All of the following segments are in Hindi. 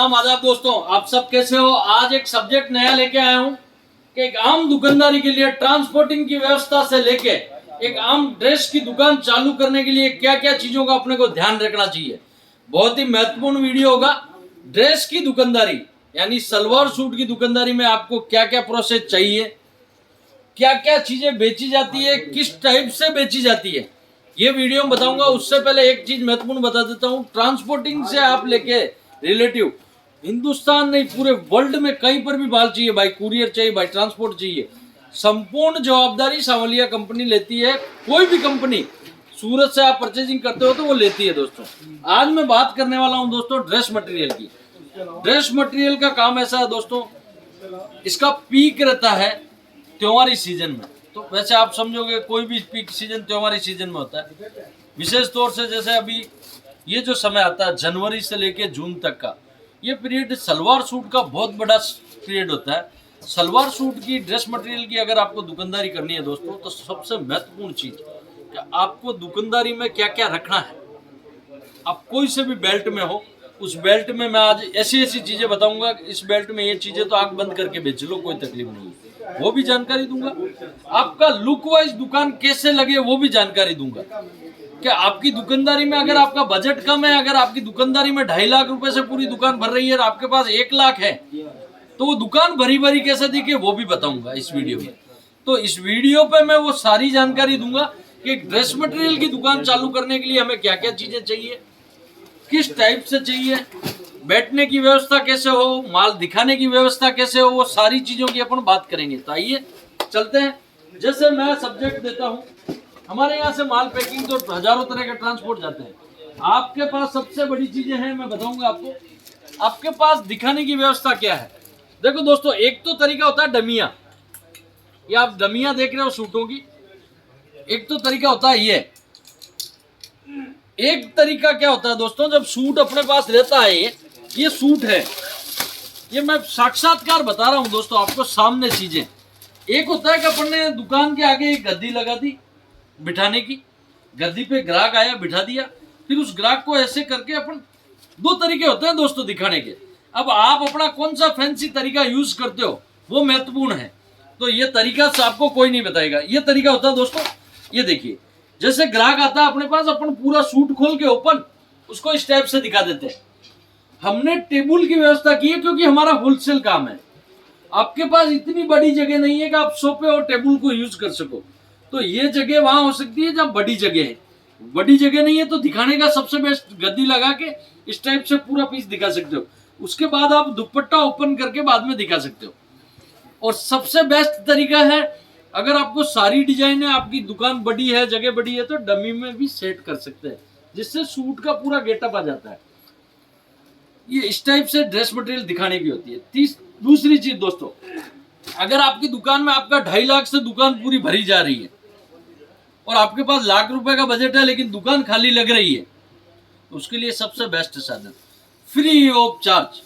सलाम आदाब दोस्तों, आप सब कैसे हो। आज एक सब्जेक्ट नया लेके आया हूँ कि एक आम दुकानदारी के लिए ट्रांसपोर्टिंग की व्यवस्था से लेके एक आम ड्रेस की दुकान चालू करने के लिए क्या क्या चीजों का अपने को ध्यान रखना चाहिए। बहुत ही महत्वपूर्ण वीडियो होगा। ड्रेस की दुकानदारी यानी सलवार सूट की दुकानदारी में आपको क्या क्या प्रोसेस चाहिए, क्या क्या चीजें बेची जाती है, किस टाइप से बेची जाती है, ये वीडियो में बताऊंगा। उससे पहले एक चीज महत्वपूर्ण बता देता हूँ। ट्रांसपोर्टिंग से आप लेके रिलेटिव हिंदुस्तान नहीं पूरे वर्ल्ड में कहीं पर भी माल चाहिए भाई, कुरियर चाहिए भाई, ट्रांसपोर्ट चाहिए, संपूर्ण जवाबदारी सांवलिया कंपनी लेती है। कोई भी कंपनी सूरत से आप परचेजिंग करते हो तो वो लेती है। दोस्तों आज मैं बात करने वाला हूँ दोस्तों ड्रेस मटेरियल की। ड्रेस मटेरियल का काम ऐसा है दोस्तों, इसका पीक रहता है त्योहारी सीजन में। तो वैसे आप समझोगे कोई भी पीक सीजन त्योहारी सीजन में होता है। विशेष तौर से जैसे अभी ये जो समय आता है जनवरी से लेके जून तक का, ये पीरियड सलवार सूट का बहुत बड़ा पीरियड होता है। सलवार सूट की ड्रेस मटेरियल की अगर आपको दुकानदारी करनी है दोस्तों, तो सबसे महत्वपूर्ण चीज कि आपको दुकानदारी में क्या क्या रखना है। आप कोई से भी बेल्ट में हो, उस बेल्ट में मैं आज ऐसी ऐसी चीजें बताऊंगा, इस बेल्ट में ये चीजें तो आंख बंद करके बेच लो, कोई तकलीफ नहीं है, वो भी जानकारी दूंगा। आपका लुक वाइज दुकान कैसे लगे वो भी जानकारी दूंगा। कि आपकी दुकानदारी में अगर आपका बजट कम है, अगर आपकी दुकानदारी में 2.5 लाख रुपए से पूरी दुकान भर रही है और आपके पास 1 लाख है, तो वो दुकान भरी भरी कैसे दिखे वो भी बताऊंगा इस वीडियो में। तो इस वीडियो पे मैं वो सारी जानकारी दूंगा कि ड्रेस मटेरियल की दुकान चालू करने के लिए हमें क्या क्या चीजें चाहिए, किस टाइप से चाहिए, बैठने की व्यवस्था कैसे हो, माल दिखाने की व्यवस्था कैसे हो, वो सारी चीजों की अपन बात करेंगे। तो आइए चलते हैं। जैसे मैं सब्जेक्ट देता हूँ, हमारे यहाँ से माल पैकिंग तो हजारों तरह के ट्रांसपोर्ट जाते हैं। आपके पास सबसे बड़ी चीजें हैं, मैं बताऊंगा आपको। आपके पास दिखाने की व्यवस्था क्या है। देखो दोस्तों, एक तो तरीका होता है डमिया, ये आप डमिया देख रहे हो सूटों की। एक तो तरीका होता है ये। एक तरीका क्या होता है दोस्तों, जब सूट अपने पास रहता है, ये सूट है, ये मैं साक्षात्कार बता रहा हूं दोस्तों आपको सामने चीजें। एक होता है कि अपन ने दुकान के आगे एक गद्दी लगा दी बिठाने की, गद्दी पे ग्राहक आया बिठा दिया, फिर उस ग्राहक को ऐसे करके अपन, दो तरीके होते हैं दोस्तों दिखाने के। अब आप अपना कौन सा फैंसी तरीका यूज करते हो वो महत्वपूर्ण है। तो ये तरीका से आपको कोई नहीं बताएगा। ये तरीका होता है दोस्तों, ये देखिए, जैसे ग्राहक आता है अपने पास, अपन पूरा सूट खोल के ओपन उसको इस टाइप से दिखा देते हैं। हमने टेबल की व्यवस्था की है क्योंकि हमारा होलसेल काम है। आपके पास इतनी बड़ी जगह नहीं है कि आप सोफे और टेबल को यूज कर सको। तो ये जगह वहां हो सकती है जब बड़ी जगह है। बड़ी जगह नहीं है तो दिखाने का सबसे बेस्ट गद्दी लगा के इस टाइप से पूरा पीस दिखा सकते हो। उसके बाद आप दुपट्टा ओपन करके बाद में दिखा सकते हो। और सबसे बेस्ट तरीका है, अगर आपको सारी डिजाइन है, आपकी दुकान बड़ी है, जगह बड़ी है, तो डमी में भी सेट कर सकते हैं, जिससे सूट का पूरा गेटअप आ जाता है। ये इस टाइप से ड्रेस मटेरियल दिखाने की होती है। दूसरी चीज दोस्तों, अगर आपकी दुकान में आपका 2.5 लाख से दुकान पूरी भरी जा रही है और आपके पास 1 लाख रुपए का बजट है लेकिन दुकान खाली लग रही है, तो उसके लिए सबसे बेस्ट साधन फ्री ऑफ चार्ज,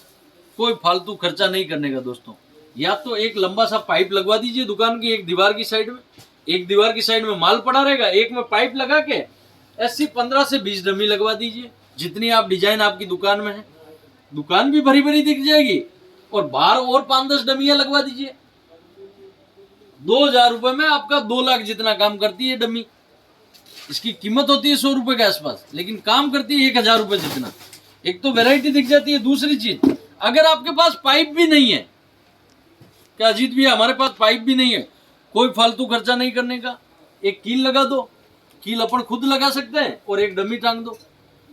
कोई फालतू खर्चा नहीं करने का दोस्तों। या तो एक लंबा सा पाइप लगवा दीजिए दुकान की एक दीवार की साइड में, एक दीवार की साइड में माल पड़ा रहेगा, एक में पाइप लगा के ऐसी 15 से 20 डमी लगवा दीजिए, जितनी आप डिजाइन आपकी दुकान में है। दुकान भी भरी भरी दिख जाएगी और बाहर और 5-10 डमियां लगवा दीजिए। 2000 रुपए में आपका 2 लाख जितना काम करती है डमी। इसकी कीमत होती है 100 रुपए के आसपास, लेकिन काम करती है 1000 रुपए जितना। एक तो वैरायटी दिख जाती है। दूसरी चीज, अगर आपके पास पाइप भी नहीं है, क्या अजीत भैया हमारे पास पाइप भी नहीं है, कोई फालतू खर्चा नहीं करने का, एक कील लगा दो, कील अपन खुद लगा सकते हैं और एक डमी टांग दो,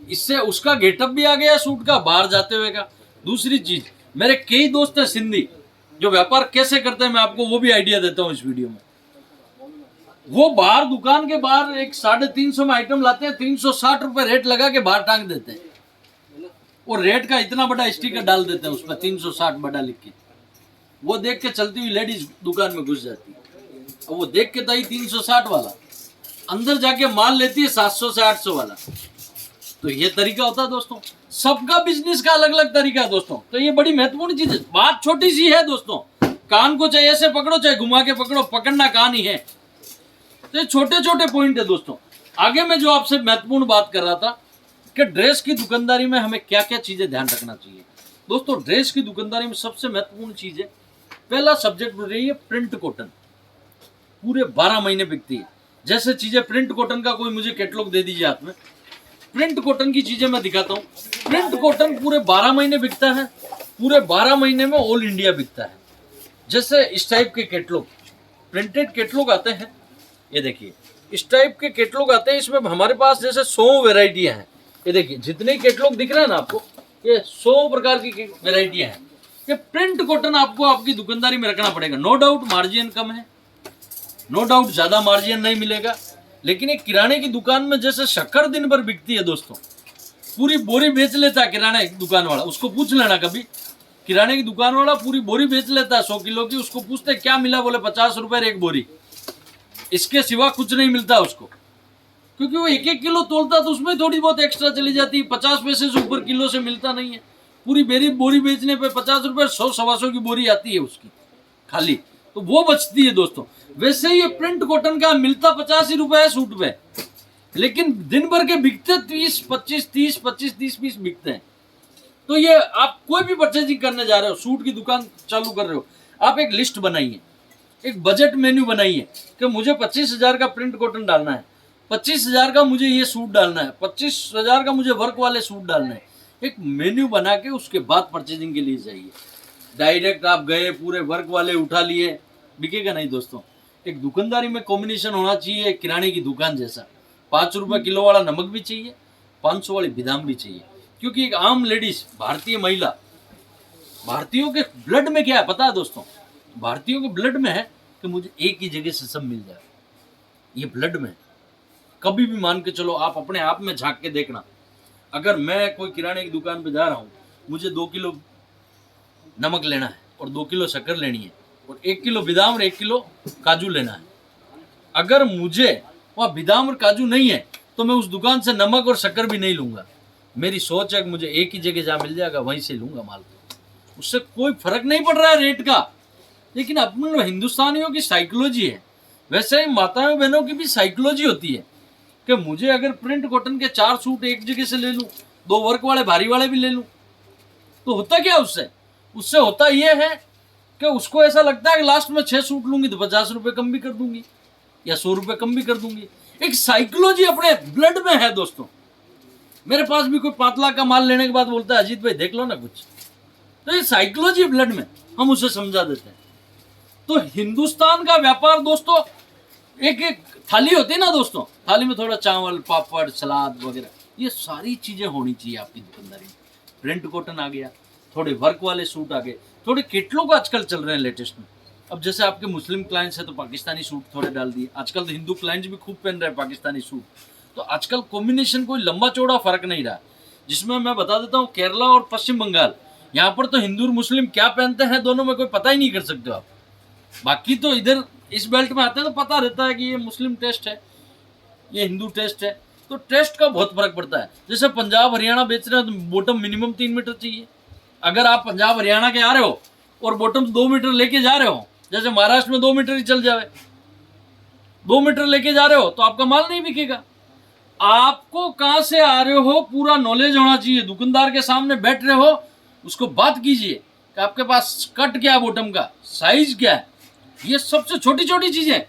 इससे उसका गेटअप भी आ गया सूट का बाहर जाते हुए का। दूसरी चीज, मेरे कई दोस्त हैं सिंधी जो व्यापार कैसे करते हैं, मैं आपको वो भी आइडिया देता हूं इस वीडियो में। वो बाहर दुकान के बाहर एक 350 में आइटम लाते हैं, 360 रुपए रेट लगा के बाहर टांग देते हैं और रेट का इतना बड़ा स्टिकर डाल देते हैं उस पर 360 बड़ा लिख के। वो देख के चलती हुई लेडीज दुकान में घुस जाती है और वो देख के ताई 360 वाला, अंदर जाके माल लेती है 700 से 800 वाला। तो ये तरीका होता है दोस्तों, सबका बिजनेस का अलग अलग तरीका है दोस्तों। तो ये बड़ी महत्वपूर्ण चीज है। बात छोटी सी है दोस्तों, कान को चाहे ऐसे पकड़ो चाहे घुमा के पकड़ो, पकड़ना कान ही है। तो ये छोटे छोटे पॉइंट है दोस्तों। आगे मैं जो आपसे महत्वपूर्ण बात कर रहा था कि ड्रेस की दुकानदारी में हमें क्या क्या चीजें ध्यान रखना चाहिए। दोस्तों ड्रेस की दुकानदारी में सबसे महत्वपूर्ण चीज है, पहला सब्जेक्ट रही है प्रिंट कॉटन। पूरे 12 महीने बिकती है। जैसे चीजें प्रिंट कॉटन का कोई मुझे कैटलॉग दे दीजिए हाथ में, प्रिंट कॉटन की चीजें मैं दिखाता हूँ। प्रिंट कॉटन पूरे 12 महीने बिकता है, पूरे 12 महीने में ऑल इंडिया बिकता है। जैसे इस टाइप के कैटलॉग, प्रिंटेड कैटलॉग आते हैं, ये देखिए इस टाइप के कैटलॉग आते हैं। इसमें हमारे पास जैसे 100 वेराइटियां हैं। ये देखिए जितने कैटलॉग दिख रहे हैं ना आपको, ये 100 प्रकार की वेराइटियां हैं। ये प्रिंट कॉटन आपको आपकी दुकानदारी में रखना पड़ेगा। नो डाउट मार्जिन कम है, नो डाउट ज्यादा मार्जिन नहीं मिलेगा, लेकिन एक किराने की दुकान में जैसे शक्कर दिन भर बिकती है दोस्तों, पूरी बोरी बेच लेता है किराने की दुकान वाला। उसको पूछ लेना कभी, किराने की दुकान वाला पूरी बोरी बेच लेता है 100 किलो की। उसको पूछते क्या मिला, बोले 50 रुपए एक बोरी, इसके सिवा कुछ नहीं मिलता उसको। क्योंकि वो एक एक किलो तोलता तो उसमें थोड़ी बहुत एक्स्ट्रा चली जाती है, 50 पैसे से ऊपर किलो से मिलता नहीं है। पूरी बोरी बेचने पे 50 रुपए 100-125 की बोरी आती है उसकी खाली, तो वो बचती है दोस्तों। वैसे ही ये प्रिंट कॉटन का मिलता 50 ही रुपए है सूट पे, लेकिन दिन भर के बिकते 30 पीस बिकते हैं। तो ये आप कोई भी परचेजिंग करने जा रहे हो, सूट की दुकान चालू कर रहे हो, आप एक लिस्ट बनाइए, एक बजट मेन्यू बनाइए कि मुझे 25,000 का प्रिंट कॉटन डालना है, 25,000 का मुझे ये सूट डालना है, 25,000 का मुझे वर्क वाले सूट डालना है। एक मेन्यू बना के उसके बाद परचेजिंग के लिए जाइए। डायरेक्ट आप गए पूरे वर्क वाले उठा लिए, बिकेगा नहीं दोस्तों। एक दुकानदारी में कॉम्बिनेशन होना चाहिए किराने की दुकान जैसा। 5 रुपए किलो वाला नमक भी चाहिए, 500 वाली बादाम भी चाहिए। क्योंकि एक आम लेडीज, भारतीय महिला, भारतीयों के ब्लड में क्या है पता है दोस्तों, भारतीयों के ब्लड में है कि मुझे एक ही जगह से सब मिल जाए। ये ब्लड में कभी भी मान के चलो, आप अपने आप में झांक के देखना। अगर मैं कोई किराने की दुकान पे जा रहा हूँ, मुझे 2 किलो नमक लेना है और 2 किलो शक्कर लेनी है और 1 किलो बादाम और 1 किलो काजू लेना है। अगर मुझे वहाँ बादाम और काजू नहीं है तो मैं उस दुकान से नमक और शक्कर भी नहीं लूंगा। मेरी सोच है कि मुझे एक ही जगह जहाँ मिल जाएगा वहीं से लूंगा माल। उससे कोई फर्क नहीं पड़ रहा है रेट का, लेकिन अपने हिंदुस्तानियों की साइकोलॉजी है। वैसे ही माताओं बहनों की भी साइकोलॉजी होती है कि मुझे अगर प्रिंट कॉटन के 4 सूट एक जगह से ले लूं, 2 वर्क वाले भारी वाले भी ले लूं, तो होता क्या उससे होता यह है कि उसको ऐसा लगता है कि लास्ट में 6 सूट लूंगी तो 50 रुपए कम भी कर दूंगी या 100 रुपए कम भी कर दूंगी। एक साइकोलॉजी अपने ब्लड में है दोस्तों। मेरे पास भी कोई 5 लाख का माल लेने के बाद बोलता है अजीत भाई देख लो ना कुछ, तो ये साइकोलॉजी ब्लड में, हम उसे समझा देते हैं। तो हिंदुस्तान का व्यापार दोस्तों, एक एक थाली होती है ना दोस्तों, थाली में थोड़ा चावल, पापड़, सलाद वगैरह, ये सारी चीजें होनी चाहिए आपकी दुकानदारी में। प्रिंट कॉटन आ गया, थोड़े वर्क वाले सूट आ गए, थोड़े कैटलॉग आजकल चल रहे हैं लेटेस्ट में। अब जैसे आपके मुस्लिम क्लाइंट्स है तो पाकिस्तानी सूट थोड़े डाल दिए। आजकल तो हिंदू क्लाइंट्स भी खूब पहन रहे हैं पाकिस्तानी सूट। तो आजकल कॉम्बिनेशन कोई लंबा चौड़ा फर्क नहीं रहा, जिसमें मैं बता देता हूँ केरला और पश्चिम बंगाल, यहाँ पर तो हिंदू और मुस्लिम क्या पहनते हैं दोनों में कोई पता ही नहीं कर सकते आप। बाकी तो इधर इस बेल्ट में आते हैं तो पता रहता है कि ये मुस्लिम टेस्ट है, ये हिंदू टेस्ट है। तो टेस्ट का बहुत फर्क पड़ता है। जैसे पंजाब हरियाणा बेच रहे हैं तो बॉटम मिनिमम 3 मीटर चाहिए। अगर आप पंजाब हरियाणा के आ रहे हो और बॉटम 2 मीटर लेके जा रहे हो, जैसे महाराष्ट्र में 2 मीटर ही चल जाए, 2 मीटर लेके जा रहे हो तो आपका माल नहीं बिकेगा। आपको कहां से आ रहे हो पूरा नॉलेज होना चाहिए। दुकानदार के सामने बैठ रहे हो, उसको बात कीजिए कि आपके पास कट क्या है, बॉटम का साइज क्या है। ये सबसे छोटी छोटी चीजें।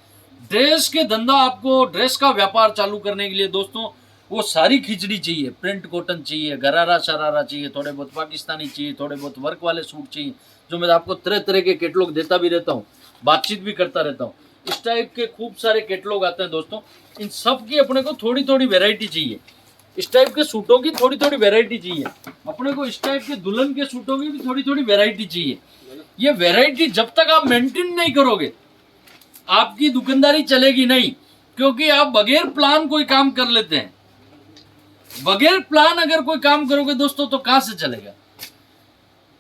ड्रेस के धंधा, आपको ड्रेस का व्यापार चालू करने के लिए दोस्तों वो सारी खिचड़ी चाहिए। प्रिंट कॉटन चाहिए, गरारा शरारा चाहिए, थोड़े बहुत पाकिस्तानी चाहिए, थोड़े बहुत वर्क वाले सूट चाहिए, जो मैं आपको तरह तरह के कैटलॉग देता भी रहता हूँ, बातचीत भी करता रहता हूँ। इस टाइप के खूब सारे कैटलॉग आते हैं दोस्तों। इन सब की अपने को थोड़ी थोड़ी वेराइटी चाहिए। इस टाइप के सूटों की थोड़ी थोड़ी वेराइटी चाहिए अपने को। इस टाइप के दुल्हन के सूटों की भी थोड़ी थोड़ी वेराइटी चाहिए। ये वेराइटी जब तक आप मेंटेन नहीं करोगे, आपकी दुकानदारी चलेगी नहीं। क्योंकि आप बगैर प्लान कोई काम कर लेते हैं। बगैर प्लान अगर कोई काम करोगे दोस्तों तो कहां से चलेगा।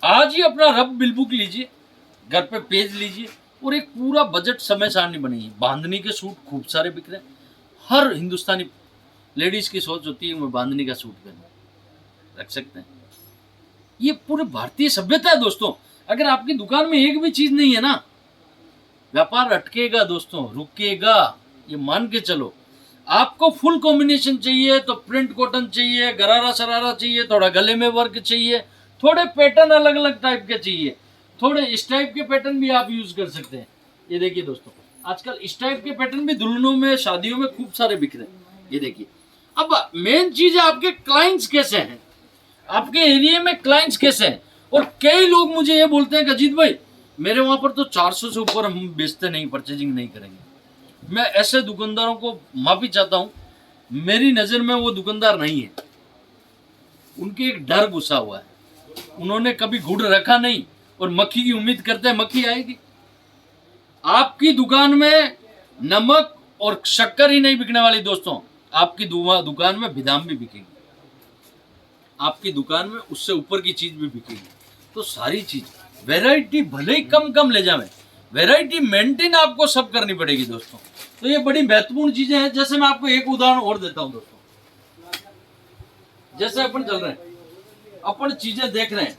आज ही अपना रफ बिल बुक लीजिए, घर पे पेज लीजिए और एक पूरा बजट समय सारणी बनाइए। बांधनी के सूट खूब सारे बिक रहे हैं। हर हिंदुस्तानी लेडीज की सोच होती है मैं बांधनी का सूट पहनूं, रख सकते हैं। ये पूरे भारतीय सभ्यता है दोस्तों। अगर आपकी दुकान में एक भी चीज नहीं है ना, व्यापार अटकेगा दोस्तों, रुकेगा। ये मान के चलो। आपको फुल कॉम्बिनेशन चाहिए तो प्रिंट कॉटन चाहिए, गरारा शरारा चाहिए, थोड़ा गले में वर्क चाहिए, थोड़े पैटर्न अलग अलग टाइप के चाहिए, थोड़े इस टाइप के पैटर्न भी आप यूज कर सकते हैं। ये देखिए दोस्तों, आजकल इस टाइप के पैटर्न भी दुल्हनों में, शादियों में खूब सारे बिक रहे हैं। ये देखिए, अब मेन चीज है आपके क्लाइंट्स कैसे हैं, आपके एरिया में क्लाइंट्स कैसे हैं। और कई लोग मुझे ये बोलते हैं कि अजीत भाई मेरे वहां पर तो 400 से ऊपर हम बेचते नहीं, परचेजिंग नहीं करेंगे। मैं ऐसे दुकानदारों को माफी चाहता हूं, मेरी नजर में वो दुकानदार नहीं है। उनके एक डर घुसा हुआ है, उन्होंने कभी गुड़ रखा नहीं और मक्खी की उम्मीद करते हैं मक्खी आएगी। आपकी दुकान में नमक और शक्कर ही नहीं बिकने वाली दोस्तों, आपकी दुकान में बादाम भी बिकेगी, आपकी दुकान में उससे ऊपर की चीज भी बिकेगी। तो सारी चीज वैरायटी भले ही कम कम ले जावे, वैरायटी मेंटेन आपको सब करनी पड़ेगी दोस्तों। तो ये बड़ी महत्वपूर्ण चीजें हैं। जैसे मैं आपको एक उदाहरण और देता हूं दोस्तों, जैसे अपन चल रहे हैं, अपन चीजें देख रहे हैं,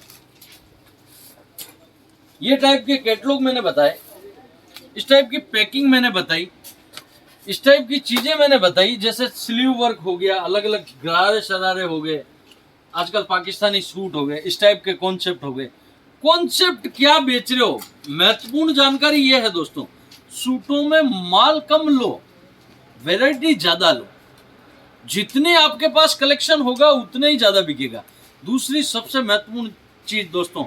ये टाइप के कैटलॉग मैंने बताए, इस टाइप की पैकिंग मैंने बताई, इस टाइप की चीजें मैंने बताई। जैसे स्लीव वर्क हो गया, अलग अलग गरारे शरारे हो गए, आजकल पाकिस्तानी सूट हो गए, इस टाइप के कॉन्सेप्ट हो गए। कॉन्सेप्ट क्या बेच रहे हो, महत्वपूर्ण जानकारी ये है दोस्तों, सूटों में माल कम लो, वैरायटी ज्यादा लो। जितने आपके पास कलेक्शन होगा उतने ही ज्यादा बिकेगा। दूसरी सबसे महत्वपूर्ण चीज दोस्तों,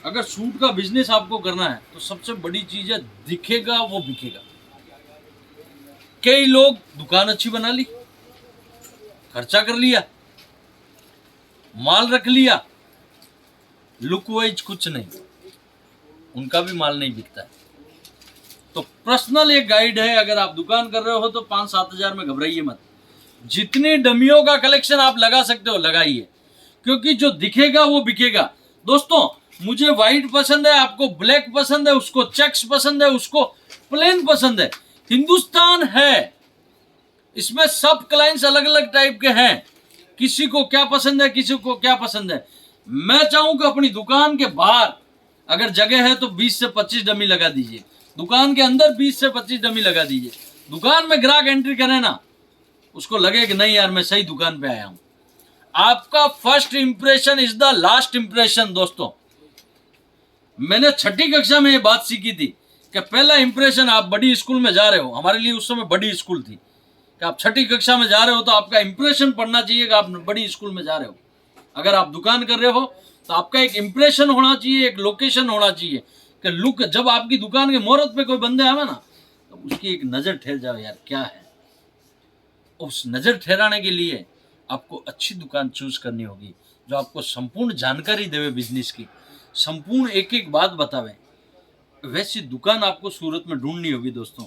अगर सूट का बिजनेस आपको करना है तो सबसे बड़ी चीज है, दिखेगा वो बिकेगा। कई लोग दुकान अच्छी बना ली, खर्चा कर लिया, माल रख लिया, लुक वाइज कुछ नहीं, उनका भी माल नहीं बिकता है। तो पर्सनल एक गाइड है, अगर आप दुकान कर रहे हो तो 5-7 हजार में घबराइए मत। जितनी डमियों का कलेक्शन आप लगा सकते हो लगाइए, क्योंकि जो दिखेगा वो बिकेगा। दोस्तों मुझे व्हाइट पसंद है, आपको ब्लैक पसंद है, उसको चेक्स पसंद है, उसको प्लेन पसंद है। हिंदुस्तान है, इसमें सब क्लाइंट्स अलग अलग टाइप के हैं, किसी को क्या पसंद है, किसी को क्या पसंद है। मैं चाहूंगा अपनी दुकान के बाहर अगर जगह है तो 20 से 25 डमी लगा दीजिए, दुकान के अंदर 20 से 25 डमी लगा दीजिए। दुकान में ग्राहक एंट्री करे ना, उसको लगे कि नहीं यार मैं सही दुकान पे आया हूं। आपका first impression is the last impression. दोस्तों मैंने 6ठी कक्षा में ये बात सीखी थी कि पहला इंप्रेशन, आप बड़ी स्कूल में जा रहे हो, हमारे लिए उस समय बड़ी स्कूल थी, कि आप 6ठी कक्षा में जा रहे हो तो आपका इंप्रेशन पड़ना चाहिए कि आप बड़ी स्कूल में जा रहे हो। अगर आप दुकान कर रहे हो तो आपका एक इंप्रेशन होना चाहिए, एक लोकेशन होना चाहिए कि लुक, जब आपकी दुकान के मुहूर्त पे कोई बंदे आवे ना तो उसकी एक नजर ठहर जाए, यार क्या है। उस नजर ठहराने के लिए आपको अच्छी दुकान चूज करनी होगी, जो आपको संपूर्ण जानकारी देवे बिजनेस की, संपूर्ण एक एक बात बतावे। वैसी दुकान आपको सूरत में ढूंढनी होगी दोस्तों,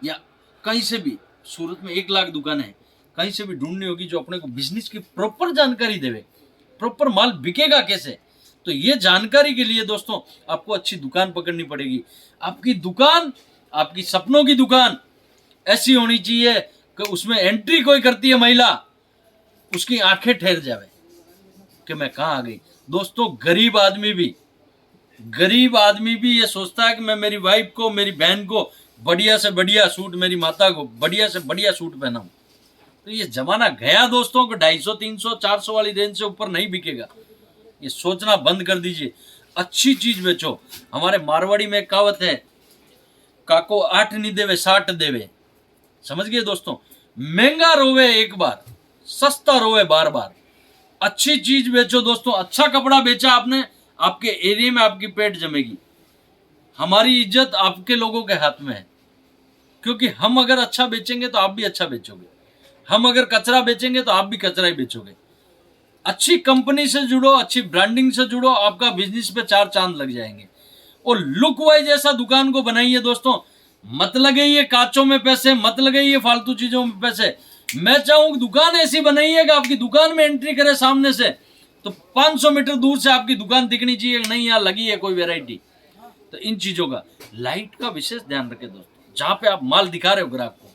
या कहीं से भी। सूरत में 1 लाख दुकानें हैं, कहीं से भी ढूंढनी होगी जो अपने को बिजनेस की प्रॉपर जानकारी देवे, प्रॉपर माल बिकेगा कैसे। तो ये जानकारी के लिए दोस्तों आपको अच्छी दुकान पकड़नी पड़ेगी। आपकी दुकान, आपकी सपनों की दुकान ऐसी होनी चाहिए कि उसमें एंट्री कोई करती है महिला, उसकी आंखें ठहर जावे कि मैं कहाँ आ गई। दोस्तों गरीब आदमी भी ये सोचता है कि मैं मेरी वाइफ को, मेरी बहन को बढ़िया से बढ़िया सूट, मेरी माता को बढ़िया से बढ़िया सूट पहनाऊं। तो ये जमाना गया दोस्तों को 250, 300, 400 वाली रेंज से ऊपर नहीं बिकेगा। ये सोचना बंद कर दीजिए, अच्छी चीज बेचो। हमारे मारवाड़ी में कहावत है, काको 8 नहीं देवे 60 देवे। समझ गए दोस्तों, महंगा रोवे एक बार, सस्ता रोवे बार बार। अच्छी चीज बेचो दोस्तों। अच्छा कपड़ा बेचा आपने, आपके एरिया में आपकी पेट जमेगी। हमारी इज्जत आपके लोगों के हाथ में है, क्योंकि हम अगर अच्छा बेचेंगे तो आप भी अच्छा बेचोगे, हम अगर कचरा बेचेंगे तो आप भी कचरा ही बेचोगे। अच्छी कंपनी से जुड़ो, अच्छी ब्रांडिंग से जुड़ो, आपका बिजनेस पे 4 चांद लग जाएंगे। और लुक वाइज ऐसा दुकान को बनाइए दोस्तों, मत लगाइए कांचों में पैसे, मत लगाइए फालतू चीजों में पैसे। मैं चाहूँ दुकान ऐसी बनाइए कि आपकी दुकान में एंट्री करे सामने से तो 500 मीटर दूर से आपकी दुकान दिखनी चाहिए, नहीं यहाँ लगी है कोई वेराइटी। तो इन चीजों का, लाइट का विशेष ध्यान रखें दोस्तों। जहां पे आप माल दिखा रहे हो ग्राहक को,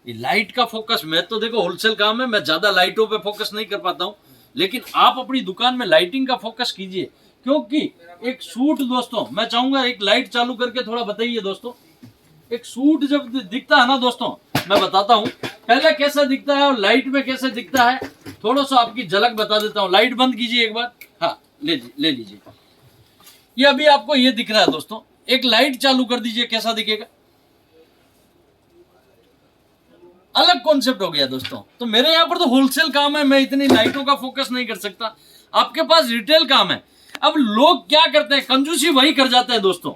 ये लाइट का फोकस, मैं तो देखो होलसेल काम है, मैं ज्यादा लाइटों पे फोकस नहीं कर पाता हूँ, लेकिन आप अपनी दुकान में लाइटिंग का फोकस कीजिए। क्योंकि एक सूट दोस्तों, मैं चाहूंगा एक लाइट चालू करके थोड़ा बताइए दोस्तों। एक सूट जब दिखता है ना दोस्तों, मैं बताता हूँ पहले कैसे दिखता है और लाइट में कैसे दिखता है, थोड़ा सा आपकी झलक बता देता हूँ। लाइट बंद कीजिए एक बार। हाँ, ले लीजिए। ये अभी आपको ये दिख रहा है दोस्तों, एक लाइट चालू कर दीजिए, कैसा दिखेगा? अलग कॉन्सेप्ट हो गया दोस्तों। तो मेरे यहाँ पर तो होलसेल काम है, मैं इतनी लाइटों का फोकस नहीं कर सकता। आपके पास रिटेल काम है। अब लोग क्या करते हैं, कंजूसी वही कर जाते हैं दोस्तों,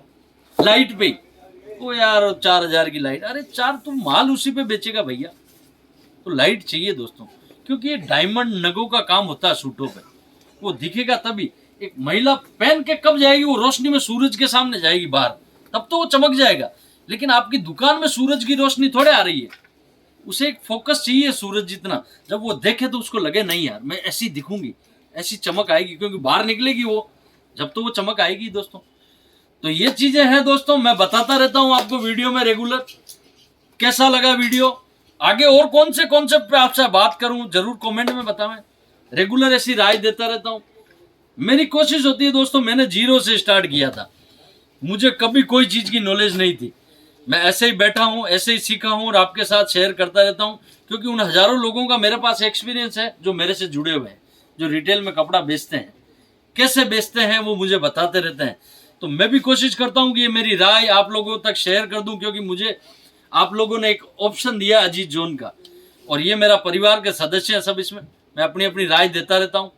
लाइट पे। वो यार 4,000 की लाइट, अरे 4 तुम माल उसी पे बेचेगा भैया। तो लाइट चाहिए दोस्तों, क्योंकि ये डायमंड नगों का काम होता है सूटों पे, वो दिखेगा तभी। एक महिला पहन के कब जाएगी, वो रोशनी में सूरज के सामने जाएगी बाहर, तब तो वो चमक जाएगा। लेकिन आपकी दुकान में सूरज की रोशनी थोड़े आ रही है, उसे एक फोकस चाहिए सूरज जितना। जब वो देखे तो उसको लगे नहीं यार मैं ऐसी दिखूंगी, ऐसी चमक आएगी, क्योंकि बाहर निकलेगी वो, जब तो वो चमक आएगी दोस्तों। तो ये चीजें हैं दोस्तों, मैं बताता रहता हूं आपको वीडियो में रेगुलर। कैसा लगा वीडियो, आगे और कौन से कॉन्सेप्ट पे आपसे बात करूं, जरूर कमेंट में बताएं। रेगुलर ऐसी राय देता रहता हूं। मेरी कोशिश होती है दोस्तों, मैंने जीरो से स्टार्ट किया था, मुझे कभी कोई चीज की नॉलेज नहीं थी। मैं ऐसे ही बैठा हूं, ऐसे ही सीखा हूं और आपके साथ शेयर करता रहता हूं, क्योंकि उन हजारों लोगों का मेरे पास एक्सपीरियंस है जो मेरे से जुड़े हुए हैं, जो रिटेल में कपड़ा बेचते हैं, कैसे बेचते हैं वो मुझे बताते रहते हैं। तो मैं भी कोशिश करता हूं कि ये मेरी राय आप लोगों तक शेयर कर दूं, क्योंकि मुझे आप लोगों ने एक ऑप्शन दिया अजीत जोन का, और ये मेरा परिवार के सदस्य हैं सब, इसमें मैं अपनी अपनी राय देता रहता हूं।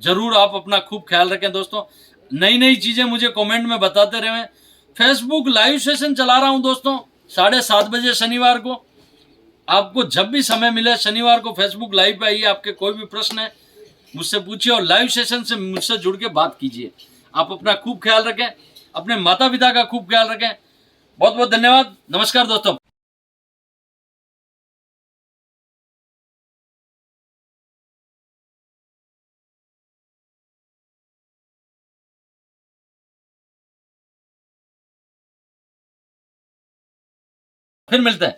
जरूर आप अपना खूब ख्याल रखें दोस्तों। नई नई चीजें मुझे कमेंट में बताते रहें। फेसबुक लाइव सेशन चला रहा हूं दोस्तों 7:30 बजे शनिवार को। आपको जब भी समय मिले शनिवार को फेसबुक लाइव पे आइए, आपके कोई भी प्रश्न है मुझसे पूछिए, और लाइव सेशन से मुझसे जुड़ के बात कीजिए। आप अपना खूब ख्याल रखें, अपने माता पिता का खूब ख्याल रखें। बहुत बहुत धन्यवाद, नमस्कार दोस्तों। फिर मिलते हैं।